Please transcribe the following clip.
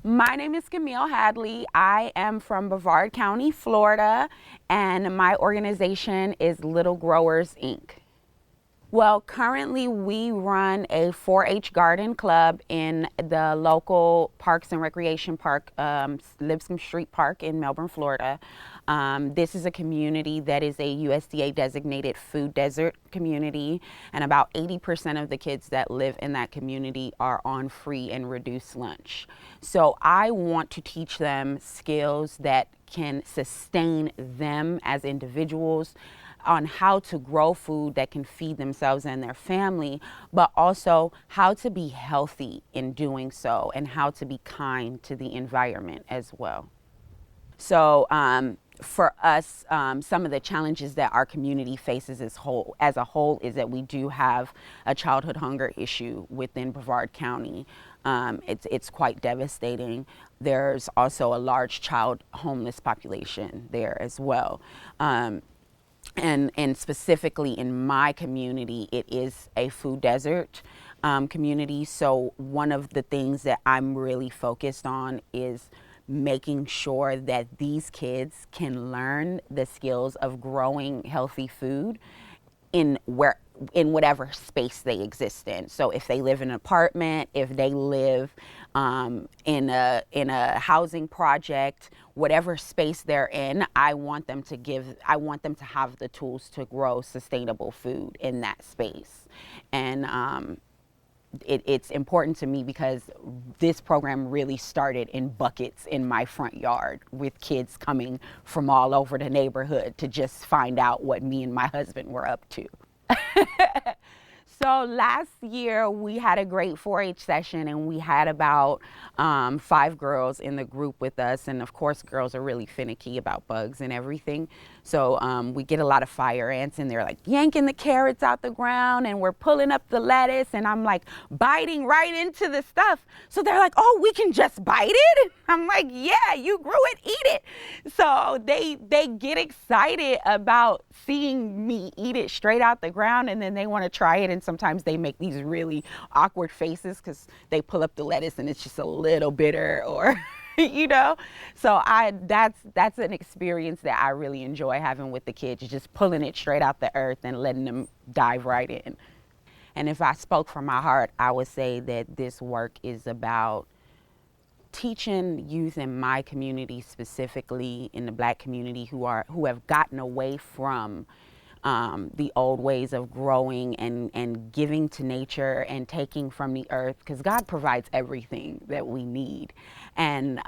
My name is Camille Hadley. I am from Brevard County, Florida, and my organization is Little Growers, Inc. Well, currently we run a 4-H garden club in the local Parks and Recreation Park, Lipscomb Street Park in Melbourne, Florida. This is a community that is a USDA designated food desert community, and about 80% of the kids that live in that community are on free and reduced lunch. So I want to teach them skills that can sustain them as individuals, on how to grow food that can feed themselves and their family, but also how to be healthy in doing so and how to be kind to the environment as well. So for us, some of the challenges that our community faces as a whole is that we do have a childhood hunger issue within Brevard County. It's quite devastating. There's also a large child homeless population there as well. And specifically in my community, it is a food desert community. So one of the things that I'm really focused on is making sure that these kids can learn the skills of growing healthy food in whatever space they exist in. So if they live in an apartment, if they live in a housing project, whatever space they're in, I want them to have the tools to grow sustainable food in that space. And it's important to me because this program really started in buckets in my front yard with kids coming from all over the neighborhood to just find out what me and my husband were up to. So last year we had a great 4-H session, and we had about 5 girls in the group with us. And of course, girls are really finicky about bugs and everything. So we get a lot of fire ants, and they're like yanking the carrots out the ground, and we're pulling up the lettuce, and I'm like biting right into the stuff. So they're like, "Oh, we can just bite it?" I'm like, "Yeah, you grew it, eat it." So they get excited about seeing me eat it straight out the ground, and then they want to try it. And sometimes they make these really awkward faces because they pull up the lettuce and it's just a little bitter, or so that's an experience that I really enjoy having with the kids, just pulling it straight out the earth and letting them dive right in. And if I spoke from my heart, I would say that this work is about teaching youth in my community, specifically in the Black community, who have gotten away from the old ways of growing and giving to nature and taking from the earth, because God provides everything that we need. And